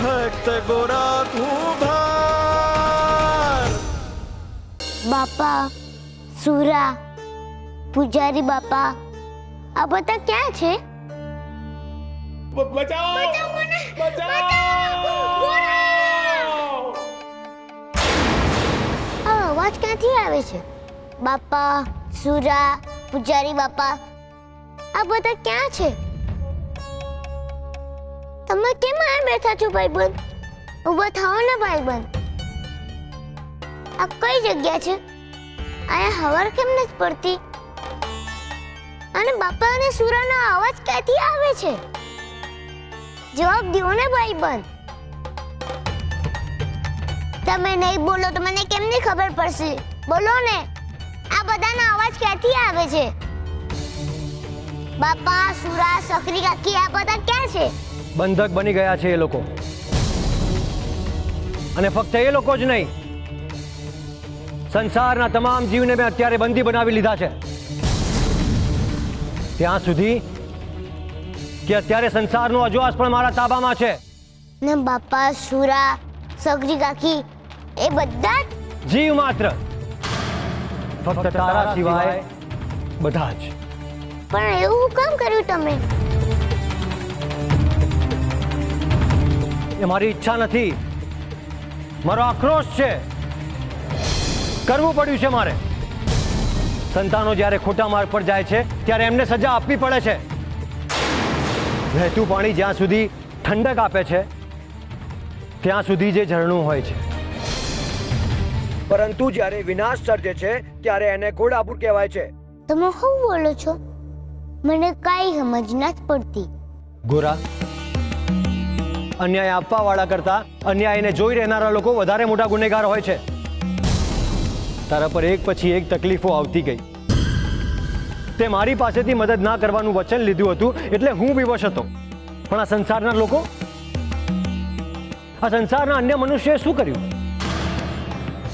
ભક્ત ગોરા કુંભાર. બાપા, સુરા, પૂજારી બાપા, આ બધા ક્યાં છે? બચાવો! આ અવાજ ક્યાંથી આવે છે? બાપા, સુરા, પૂજારી બાપા, આ બધા ક્યાં છે? તમે કેમ અહીંયા બેઠા છો ભાઈબંધ? ઊભા થાઓ ને ભાઈબંધ. આ કઈ જગ્યા છે? અહીંયા હવાર કેમ નથી પડતી? અને બાપા અને સુરાનો અવાજ ક્યાંથી આવે છે? જવાબ દો ને ભાઈબંધ. તમે નહીં બોલો તો મને કેમની ખબર પડશે? બોલો ને, આ બધાનો અવાજ ક્યાંથી આવે છે? બાપા, સુરા, સકરી કાકી, આ બધા ક્યાં છે? બંધક બની ગયા છે એ લોકો. અને ફક્ત એ લોકો જ નહીં, સંસારના તમામ જીવને મેં અત્યારે બંદી બનાવી લીધા છે. ત્યાં સુધી કે અત્યારે સંસારનો અજવાસ પણ મારા તાબામાં છે. ને બાપા, સુરા, સગરી કાકી, એ બધા જ? જીવ માત્ર, ફક્ત તારા સિવાય બધા જ. પણ એવું કામ કર્યું તમે? એ મારી ઈચ્છા નથી, મારો આક્રોશ છે. કરવું પડ્યું છે મારે. સંતાનો જ્યારે ખોટા માર્ગ પર જાય છે ત્યારે એમને સજા આપવી પડે છે. વહેતું પાણી જ્યાં સુધી ઠંડક આપે છે ત્યાં સુધી જે ઝરણું હોય છે, પરંતુ જ્યારે વિનાશ સર્જે છે ત્યારે એને ઘોડાપુર કહેવાય છે. તમે શું બોલો છો? મને કાંઈ સમજ નથી પડતી. ગોરા, અન્યાય આપવા વાળા કરતા અન્યાયને જોઈ રહેનારા લોકો વધારે મોટા ગુનેગાર હોય છે. તારા પર એક પછી એક તકલીફો આવતી ગઈ. તે મારી પાસેથી મદદ ના કરવાનું વચન લીધું હતું એટલે હું વિવશ હતો. પણ આ સંસારના લોકો, આ સંસારના અન્ય મનુષ્યએ શું કર્યું?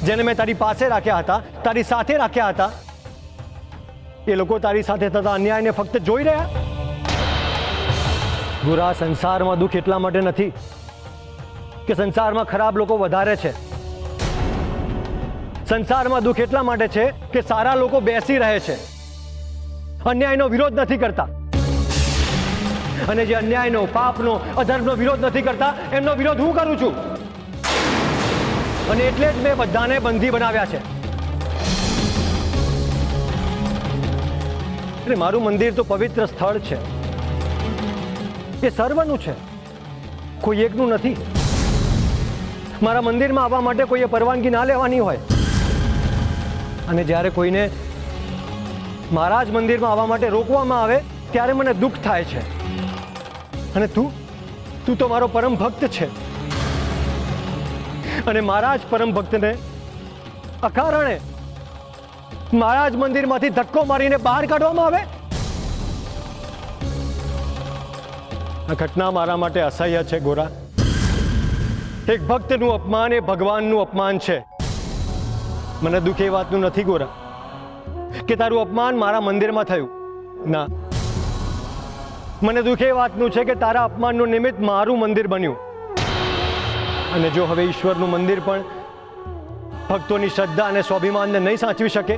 જેને મેં તારી પાસે રાખ્યા હતા, તારી સાથે રાખ્યા હતા, એ લોકો તારી સાથે થતા અન્યાયને ફક્ત જોઈ રહ્યા. ગુરા, સંસારમાં દુઃખ એટલા માટે નથી કે સંસારમાં ખરાબ લોકો વધારે છે. સંસારમાં દુઃખ એટલા માટે છે કે સારા લોકો બેસી રહે છે, અન્યાયનો વિરોધ નથી કરતા. અને જે અન્યાયનો, પાપનો, અધર્મનો વિરોધ નથી કરતા એમનો વિરોધ હું કરું છું. અને એટલે જ મેં બધાને બંધી બનાવ્યા છે. એટલે મારું મંદિર તો પવિત્ર સ્થળ છે, એ સર્વનું છે, કોઈ એકનું નથી. મારા મંદિરમાં આવવા માટે કોઈએ પરવાનગી ના લેવાની હોય. અને જ્યારે કોઈને મારા જ મંદિરમાં આવવા માટે રોકવામાં આવે ત્યારે મને દુઃખ થાય છે. અને તું તો મારો પરમ ભક્ત છે. અને મારા જ પરમ ભક્તને અકારણે મારા જ મંદિરમાંથી ધક્કો મારીને બહાર કાઢવામાં આવે? આ ઘટના મારા માટે અસહ્ય છે ગોરા. એક ભક્તનું અપમાન એ ભગવાનનું અપમાન છે. મને દુઃખ એ વાતનું નથી ગોરા કે તારું અપમાન મારા મંદિરમાં થયું. ના, મને દુઃખ એ વાતનું છે કે તારા અપમાનનું નિમિત્ત મારું મંદિર બન્યું. અને જો હવે ઈશ્વરનું મંદિર પણ ભક્તોની શ્રદ્ધા અને સ્વાભિમાનને નહીં સાચવી શકે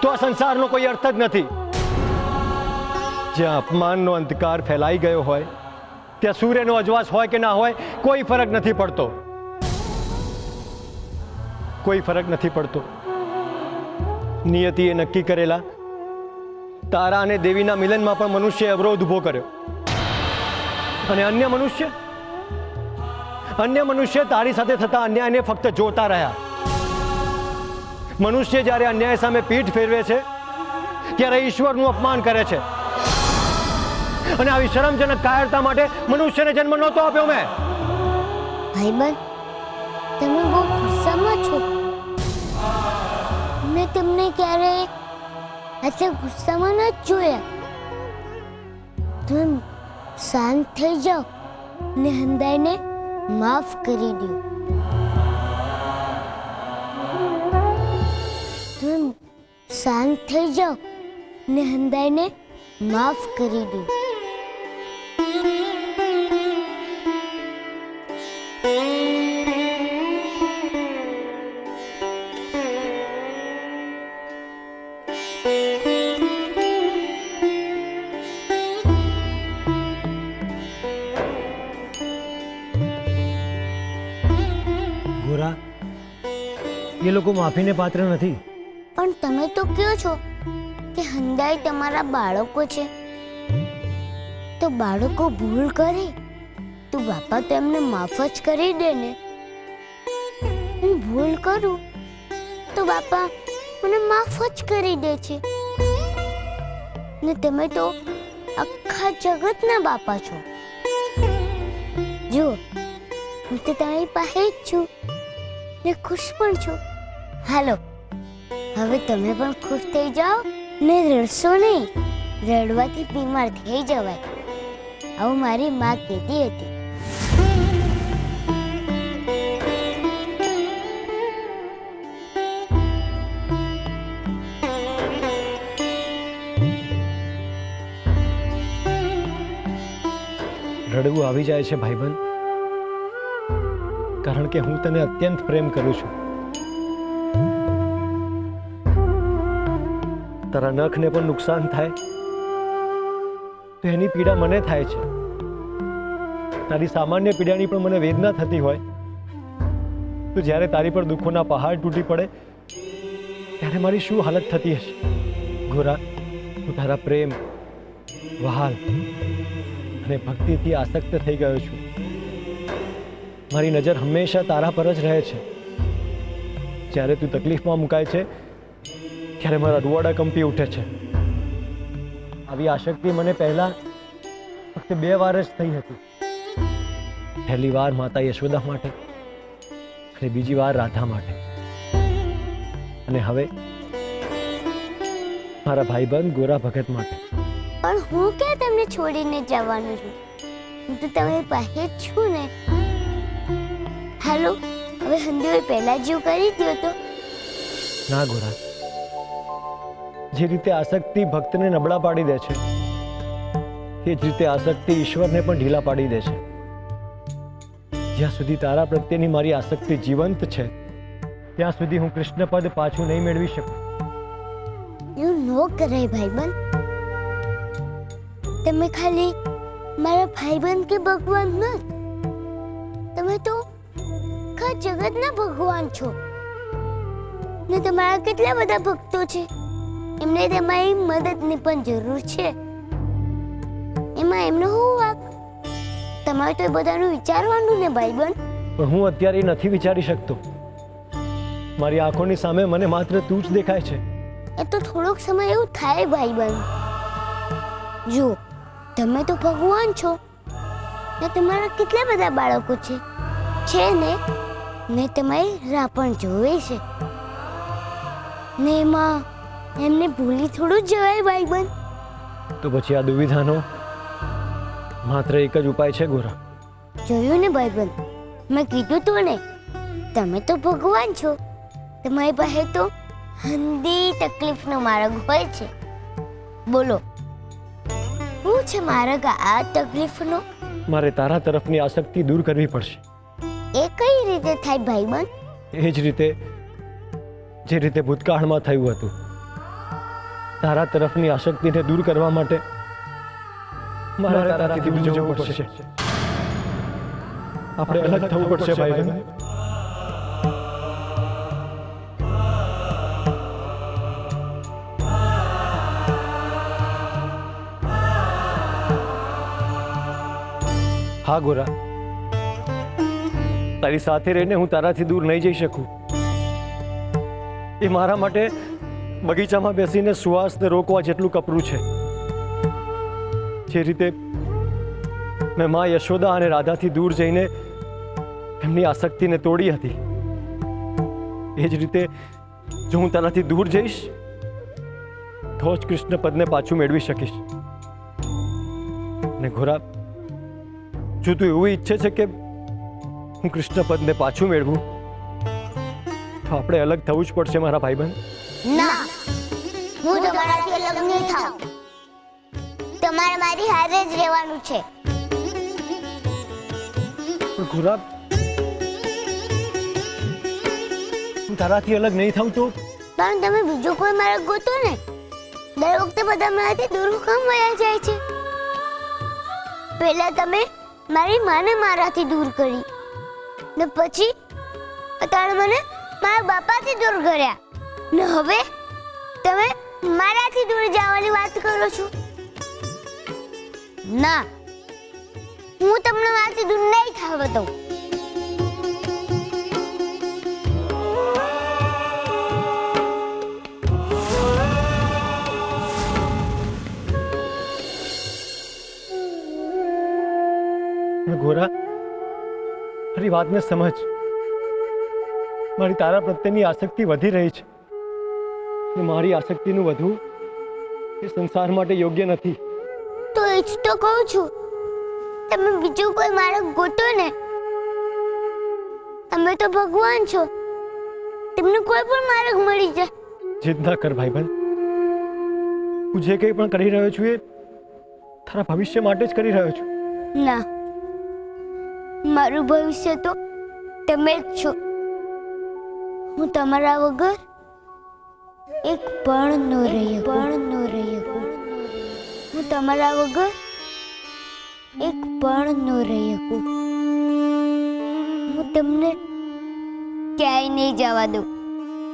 તો આ સંસારનો કોઈ અર્થ જ નથી. જ્યાં અપમાનનો અંધકાર ફેલાઈ ગયો હોય ત્યાં સૂર્યનો અજવાસ હોય કે ના હોય કોઈ ફરક નથી પડતો. કોઈ ફરક નથી પડતો. નિયતિએ નક્કી કરેલા તારા અને દેવીના મિલનમાં પણ મનુષ્યએ અવરોધ ઊભો કર્યો. અને અન્ય મનુષ્ય તારી સાથે થતા અન્યાયને ફક્ત જોતા રહ્યા. મનુષ્ય જ્યારે અન્યાય સામે પીઠ ફેરવે છે ત્યારે ઈશ્વરનું અપમાન કરે છે. અને આવી શરમજનક કાયરતા માટે મનુષ્યને જન્મ નહોતો આપ્યો મેં. ભાઈબંધ, તમે બહુ ગુસ્સામાં છો. મેં તમને ક્યારેય આટલા ગુસ્સામાં નથી જોયા. તમે શાંત થઈ જાઓ ને હંદાઈને માફ કરી દો. તમે શાંત થઈ જાઓ ને હંદાઈને માફ કરી દો. ગોરા, એ લોકો માફીને પાત્ર નથી. પણ તમે તો કહો છો કે હંદાઈ તમારા બાળકો છે, તો બાળકો ભૂલ કરે તો બાપા તો એમને માફ જ કરી દે ને. હું ભૂલ કરું તો બાપા મને માફ જ કરી દે છે. ને તમે તો આખા જગતના બાપા છો. જો હું તો તમારી પાસે જ છું ને ખુશ પણ છું. હાલો, હવે તમે પણ ખુશ થઈ જાઓ ને રડશો નહીં. રડવાથી બીમાર થઈ જવાય, આવું મારી માં કહેતી હતી. રડવું આવી જાય છે ભાઈબંધ, કારણ કે હું તને અત્યંત પ્રેમ કરું છું. તારા નખને પણ નુકસાન થાય તો એની પીડા મને થાય છે. તારી સામાન્ય પીડાની પણ મને વેદના થતી હોય તો જ્યારે તારી પર દુઃખોના પહાડ તૂટી પડે ત્યારે મારી શું હાલત થતી હશે. ગોરા, હું તારા પ્રેમ, વહાલ અને ભક્તિથી આસક્ત થઈ ગયો છું. મારી નજર હંમેશા તારા પર જ રહે છે. જ્યારે તું તકલીફમાં મુકાય છે ત્યારે મારા રૂવાડા કંપી ઉઠે છે. આવી આસક્તિ મને પહેલા ફક્ત 2 વાર જ થઈ હતી. પહેલી વાર માતા યશોદા માટે અને બીજી વાર રાધા માટે. અને હવે મારા ભાઈબંધ ગોરા ભગત માટે. પણ હું ક્યાં તમને છોડીને જવાનું છું? હું તો તમારી પાસે જ છું ને. હાલો, હવે હંદોઈ પહેલા જેવું કરી દો તો. ના ગોરા, જે રીતે આસક્તિ ભક્તને નબળા પાડી દે છે એ જ રીતે આસક્તિ ઈશ્વરને પણ ઢીલા પાડી દે છે. જ્યાં સુધી તારા પ્રત્યેની મારી આસક્તિ જીવંત છે ત્યાં સુધી હું કૃષ્ણ પદ પાછું નહીં મેળવી શકું. એવું નો કરાય ભાઈબંધ. તમે ખાલી મારા ભાઈબંધ કે ભગવાન નથી, તમે તો આખા જગતના ભગવાન છો. ને તમારા કેટલા બધા ભક્તો છે, એમને તમારી મદદની પણ જરૂર છે. એમાં એમનો શું વાંક? તમારે તો એ બધાનું વિચારવાનું ને ભાઈબંધ. પણ હું અત્યારે નથી વિચારી શકતો. મારી આંખોની સામે મને માત્ર તું જ દેખાય છે. એ તો થોડોક સમય એવું થાય ભાઈબંધ. જો તમે તો ભગવાન છો ને તમારા કેટલા બધા બાળકો છે ને તમારી રાહ પણ જોવે છે ને એમાં એમને ભૂલી થોડું જ જવાય ભાઈબંધ. તો પછી આ દુવિધાનો માત્ર એક જ ઉપાય છે ગોરા. જોયું ને ભાઈબંધ, મેં કીધું તું ને, તમે તો ભગવાન છો. તમારી પાસે તો હંધી તકલીફનો માર્ગ હોય છે. બોલો, શું છે માર્ગ આ તકલીફનો? મારે તારા તરફની આસક્તિ દૂર કરવી પડશે. એ કઈ રીતે થાય ભાઈબંધ? એ જ રીતે જે રીતે ભૂતકાળમાં થયું હતું. તારા તરફની આસક્તિને દૂર કરવા માટે મારે તારાથી દૂર જવું પડશે. આપણે અલગ થવું પડશે ભાઈબંધ. હા ગોરા, તારી સાથે રહીને હું તારાથી દૂર નહીં જઈ શકું. એ મારા માટે બગીચામાં બેસીને સુવાસને રોકવા જેટલું કપરું છે. જે રીતે મેં મા યશોદા અને રાધાથી દૂર જઈને એમની આસક્તિને તોડી હતી, એ જ રીતે જો હું તારાથી દૂર જઈશ તો જ કૃષ્ણ પદને પાછું મેળવી શકીશ. ને ઘોરા, જો તું એવું ઈચ્છે છે કે હું કૃષ્ણ પદને પાછું મેળવું તો આપણે અલગ થવું જ પડશે મારા ભાઈબંધ. ના, હું તમારાથી અલગ નહીં થાઉં. તમારે મારી હારે જ રહેવાનું છે. પણ ઘોરા, હું તારાથી અલગ નહીં થાઉં તો પણ તમે બીજો કોઈ માર્ગ ગોતો ને. દર વખતે બધા મારાથી દૂર કેમ વયા જાય છે? પહેલા તમે મારી માને મારાથી દૂર કરી ને પછી અત્યારે મને મારા બાપાથી દૂર કર્યા ને હવે તમે મારાથી દૂર જવાની વાત કરો છો. ના, હું તમને મારાથી દૂર નહીં થવા દઉં. ગોરા, મારી વાતને સમજ. મારી તારા પ્રત્યેની આસક્તિ વધી રહી છે. મારી આસક્તિનું વધવું એ સંસાર માટે યોગ્ય નથી. તો એ જ તો કહું છું, તમે બીજું કોઈ માર્ગ ગોતો ને. તમે તો ભગવાન છો, તમને કોઈ પણ માર્ગ મળી જાય. જીદ ના કર ભાઈબંધ. હું જે કંઈ પણ કરી રહ્યો છું એ તારા ભવિષ્ય માટે જ કરી રહ્યો છું. ના, મારું ભવિષ્ય તો તમે જ છો. હું તમારા વગર એક પણ ન રહી શકું. હું તમારા વગર એક પણ ન રહી શકું. હું તમને ક્યાંય નહીં જવા દઉં.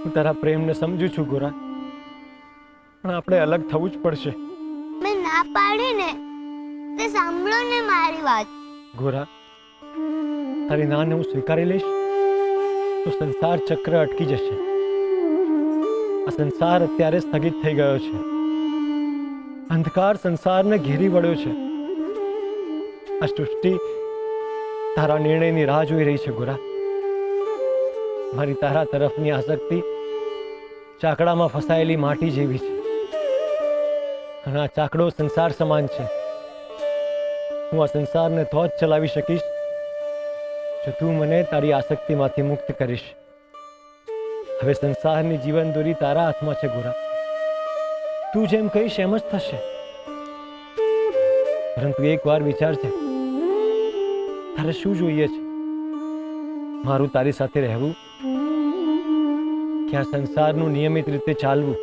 હું તારા પ્રેમને સમજુ છું ગોરા, પણ આપણે અલગ થવું જ પડશે. મેં ના પાડી ને તે સાંભળો ને મારી વાત. ગોરા, તારી નાને હું સ્વીકારી લઈશ તો સંસાર ચક્ર અટકી જશે. આ સંસાર અત્યારે સ્થગિત થઈ ગયો છે. અંધકાર સંસારને ઘેરી વળ્યો છે. આ સૃષ્ટિ તારા નિર્ણયની રાહ જોઈ રહી છે ગોરા. મારી તારા તરફની આસક્તિ ચાકડામાં ફસાયેલી માટી જેવી છે અને આ ચાકડો સંસાર સમાન છે. હું આ સંસારને તો જ ચલાવી શકીશ જો તું મને તારી આસક્તિમાંથી મુક્ત કરીશ. હવે સંસારની જીવન દોરી તારા હાથમાં છે ગોરા. તું જેમ કહીશ એમ જ થશે. પરંતુ એક વાર વિચારજે, તારે શું જોઈએ છે? મારું તારી સાથે રહેવું કે આ સંસારનું નિયમિત રીતે ચાલવું?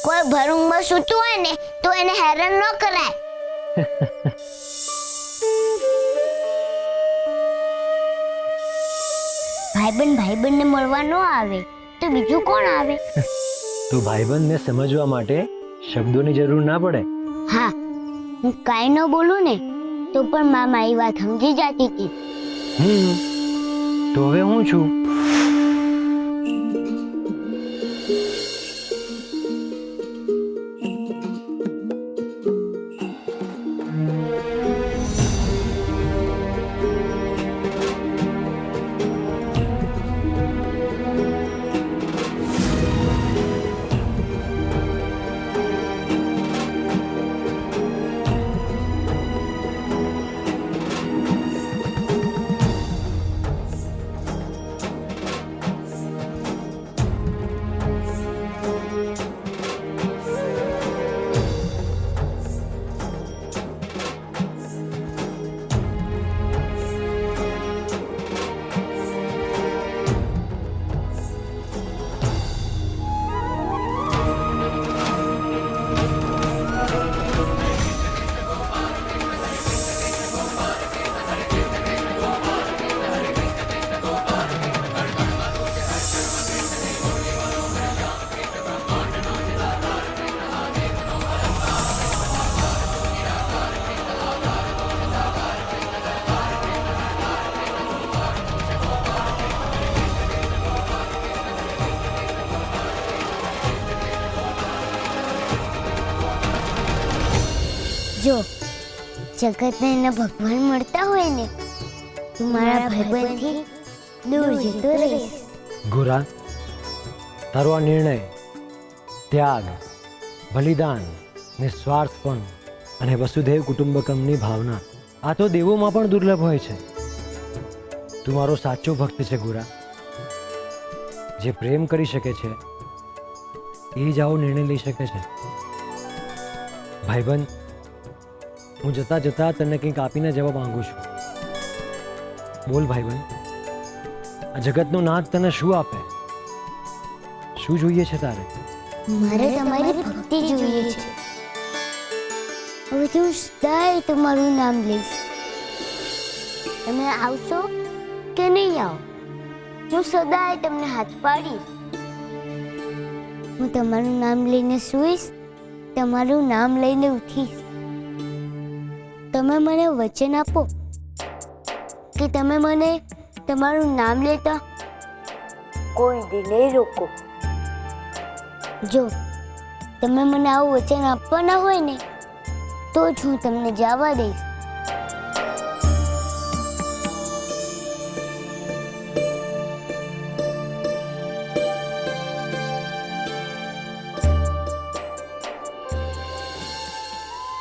કોઈ ભરૂંગમાં સૂતું હોય ને તો એને હેરાન ન કરાય. ભાઈબંધને મળવા ન આવે તો બીજું કોણ આવે? તું ભાઈબંધને સમજવા માટે શબ્દોની જરૂર ના પડે. હા, હું કાંઈ ન બોલું ને તો પણ મામા એ વાત સમજી જતી હતી. તો હવે હું છું. જો જગતને એના ભગવાન મળતા હોય ને તું મારા ભાઈબંધથી દૂર જતો રહીશ. ગોરા, તારો આ નિર્ણય, ત્યાગ, બલિદાન, નિસ્વાર્થપણ અને વસુધૈવ કુટુંબકમની ભાવના, આ તો દેવોમાં પણ દુર્લભ હોય છે. તું મારો સાચો ભક્ત છે ગોરા. જે પ્રેમ કરી શકે છે એ જ આવો નિર્ણય લઈ શકે છે. ભાઈબંધ, હું જતા જતા તને કંઈક આપીને જવા માંગુ છું. બોલ ભાઈબંધ, આ જગતનો નાથ તને શું આપે? શું જોઈએ છે તારે? મારે તમારી ભક્તિ જોઈએ છે. હવે હું સદાય તમારું નામ લઈશ. તમે આવશો કે નહીં આવો, હું સદાય તમને હાથ પાડીશ. હું તમારું નામ લઈને સૂઈશ, તમારું નામ લઈને ઉઠીશ. તમે મને વચન આપો કે તમે મને તમારું નામ લેતા કોઈ દી નહીં રોકો. જો તમે મને આવું વચન આપવાના હોય ને તો જ હું તમને જવા દઈશ.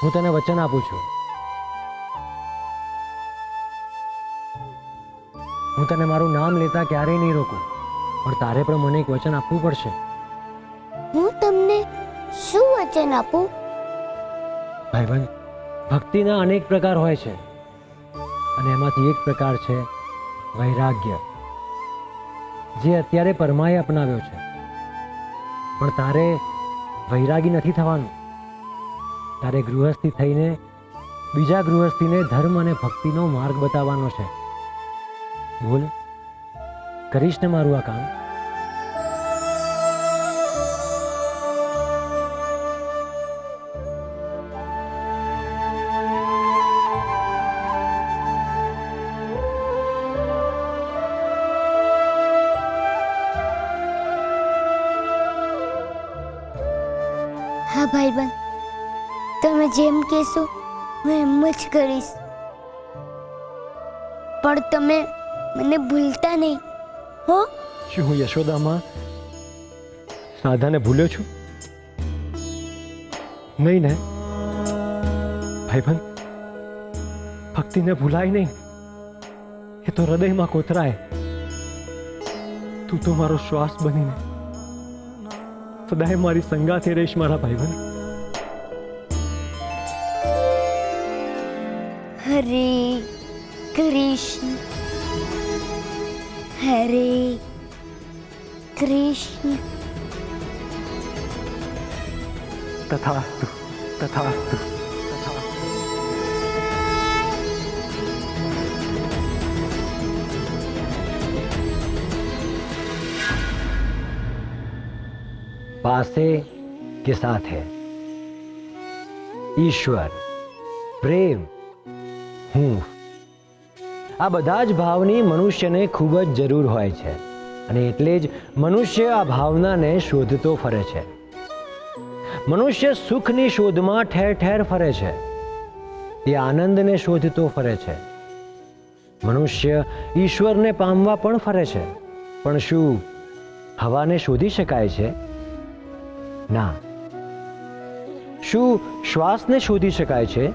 હું તને વચન આપું છું. હું તને મારું નામ લેતા ક્યારેય નહીં રોકું, પણ તારે પણ મને એક વચન આપવું પડશે. હું તમને શું વચન આપું? ભાઈબંધ, ભક્તિના અનેક પ્રકાર હોય છે અને એમાંથી એક પ્રકાર છે વૈરાગ્ય, જે અત્યારે પરમાએ અપનાવ્યો છે. પણ તારે વૈરાગી નથી થવાનું. તારે ગૃહસ્થી થઈને બીજા ગૃહસ્થીને ધર્મ અને ભક્તિનો માર્ગ બતાવવાનો છે. બોલ, કરીશ ને મારું આ કામ? હા ભાઈબંધ, તમે જેમ કહેશો હું એમ જ કરીશ. પણ તમે મને ભૂલતા નહીં હો. શું હું યશોદામાં રાધાને ભૂલ્યો છું? નહીં ને ભાઈબંધ, ભક્તિને ભૂલાય નહીં, એ તો હૃદયમાં કોતરાય. તું તો મારો શ્વાસ બનીને સદાય મારી સંગાથે રહીશ મારા ભાઈબંધ. હરે કૃષ્ણ હરે કૃષ્ણ. તથાસ્તુ તથાસ્તુ. पासे के साथ है ईश्वर, प्रेम, હું. આ બધા જ ભાવની મનુષ્યને ખૂબ જ જરૂર હોય છે અને એટલે જ મનુષ્ય આ ભાવનાને શોધતો ફરે છે. મનુષ્ય સુખની શોધમાં ઠેર ઠેર ફરે છે. તે આનંદને શોધતો ફરે છે. મનુષ્ય ઈશ્વરને પામવા પણ ફરે છે. પણ શું હવાને શોધી શકાય છે? ના. શું શ્વાસને શોધી શકાય છે?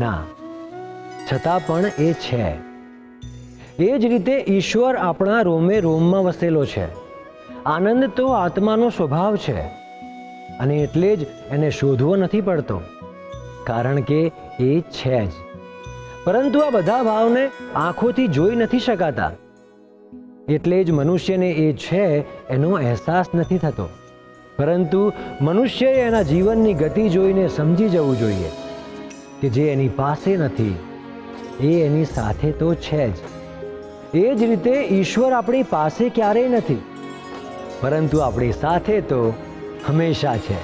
ના. છતાં પણ એ છે. એ જ રીતે ઈશ્વર આપણા રોમે રોમમાં વસેલો છે. આનંદ તો આત્માનો સ્વભાવ છે અને એટલે જ એને શોધવો નથી પડતો, કારણ કે એ છે જ. પરંતુ આ બધા ભાવને આંખોથી જોઈ નથી શકાતા, એટલે જ મનુષ્યને એ છે એનો અહેસાસ નથી થતો. પરંતુ મનુષ્યએ એના જીવનની ગતિ જોઈને સમજી જવું જોઈએ કે જે એની પાસે નથી એ એની સાથે તો છે જ. એ જ રીતે ઈશ્વર આપણી પાસે ક્યારેય નથી, પરંતુ આપણી સાથે તો હંમેશા છે.